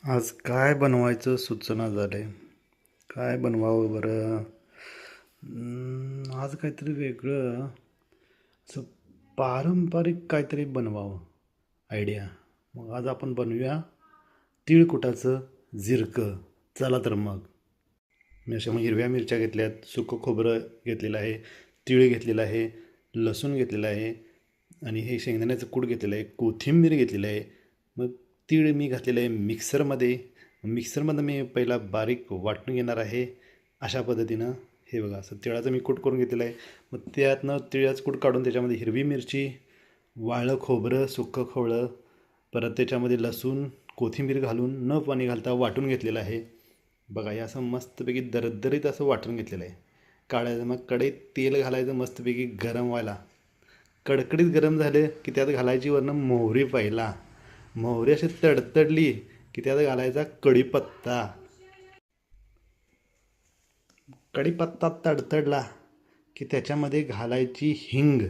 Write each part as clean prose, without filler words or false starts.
आज काय बनवायचं सुचना झालंय. काय बनवावं बरं? आज काहीतरी वेगळं असं पारंपरिक काहीतरी बनवावं. आयडिया. मग आज आपण बनवूया तिळकुटाचं झिरकं. चला तर मग. मी अशा मग हिरव्या मिरच्या घेतल्यात, सुकं खोबरं घेतलेलं आहे, तीळ घेतलेलं आहे, लसूण घेतलेलं आहे आणि हे शेंगदाण्याचं कूट घेतलेलं आहे, कोथिंबीर घेतलेलं आहे. मग तीळ मी घातलेलं आहे मिक्सरमध्ये. मिक्सरमधनं मी पहिला बारीक वाटून घेणार आहे. अशा पद्धतीनं हे बघा, असं तिळाचं मी कूट करून घेतलेलं आहे. मग त्यातनं तिळाचं कूट काढून त्याच्यामध्ये हिरवी मिरची, वाळलं खोबरं, सुकं खोबरं, परत त्याच्यामध्ये लसूण, कोथिंबीर घालून न पाणी घालता वाटून घेतलेलं आहे. बघा हे असं मस्तपैकी दरदरीत असं वाटून घेतलेलं आहे. काढायचं, मग कढईत तेल घालायचं मस्तपैकी गरम व्हायला. कडकडीत गरम झाले की त्यात घालायची वरनं मोहरी पहिला. मोहरी अशी तडतडली की त्यात घालायचा कढीपत्ता. कढीपत्ता तडतडला की त्याच्यामध्ये घालायची हिंग.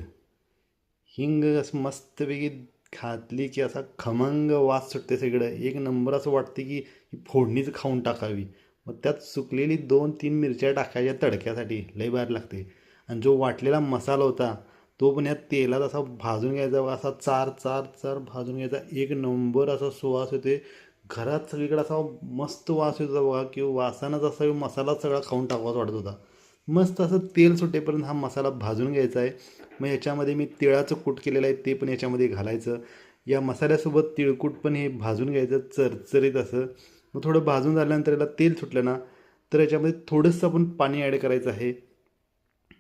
हिंग असं मस्तपैकी घातली की असा खमंग वास सुटते सगळं. एक नंबर असं वाटते की ही फोडणीच खाऊन टाकावी. मग त्यात सुकलेली 2-3 मिरच्या टाकायच्या तडक्यासाठी, लय भारी लागते. आणि जो वाटलेला मसाला होता तो पण या तेलात असा भाजून घ्यायचा बघा, असा चार चार चार भाजून घ्यायचा. एक नंबर असा सुवास येते. घरात सगळीकडे असा मस्त वास येत होता बघा, की वासानंच असा मसाला सगळा खाऊन टाकावाच वाटत होता. मस्त असं तेल सुटेपर्यंत हा मसाला भाजून घ्यायचा आहे. मग याच्यामध्ये मी तिळाचं कूट केलेलं आहे ते पण याच्यामध्ये घालायचं. या मसाल्यासोबत तिळकूट पण हे भाजून घ्यायचं चरचरीत असं. मग थोडं भाजून झाल्यानंतर याला तेल सुटलं ना, तर याच्यामध्ये थोडंसं आपण पाणी ॲड करायचं आहे.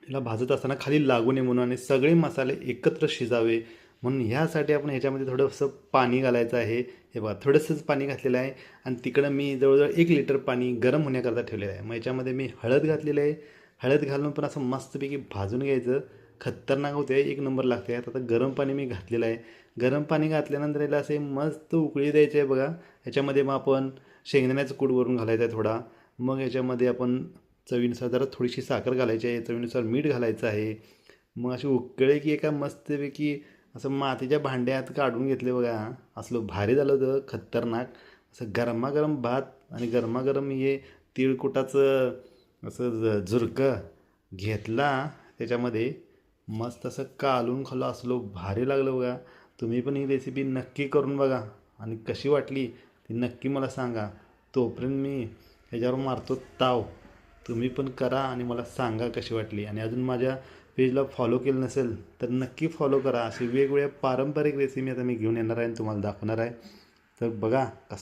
याला भाजत असताना खाली लागू नये म्हणून आणि सगळे मसाले एकत्र शिजावे म्हणून ह्यासाठी आपण ह्याच्यामध्ये थोडंसं पाणी घालायचं आहे. हे बघा थोडंसंच पाणी घातलेलं आहे आणि तिकडं मी जवळजवळ 1 लिटर पाणी गरम होण्याकरता ठेवलेलं आहे. मग याच्यामध्ये मी हळद घातलेली आहे. हळद घालून पण असं मस्तपैकी भाजून घ्यायचं. खतरनाक होते, एक नंबर लागते. आता गरम पाणी मी घातलेलं आहे. गरम पाणी घातल्यानंतर याला असे मस्त उकळी द्यायची आहे बघा. ह्याच्यामध्ये मग आपण शेंगदाण्याचं कूट वरून घालायचा आहे थोडा. मग याच्यामध्ये आपण चवीनुसार जरा थोडीशी साखर घालायची आहे, चवीनुसार मीठ घालायचं आहे. मग अशी उकळे की एका मस्तपैकी असं मातीच्या भांड्यात काढून घेतले बघा. असलं भारी झालं होतं, खतरनाक. असं गरमागरम भात आणि गरमागरम हे तिळकुटाचं असं झुरकं घेतला त्याच्यामध्ये. मस्त असं कालून खाल्लं, असलो भारी लागलं बघा. तुम्ही पण ही रेसिपी नक्की करून बघा आणि कशी वाटली ती नक्की मला सांगा. तोपर्यंत मी ह्याच्यावर मारतो ताव. तुम्ही पण करा आणि मला सांगा कशी वाटली. आणि अजून माझ्या पेजला फॉलो केलं नसेल तर नक्की फॉलो करा. अशी वेगवेगळ्या पारंपरिक रेसिपी आता मी घेऊन येणार आहे आणि तुम्हाला दाखवणार आहे. तर बघा कसं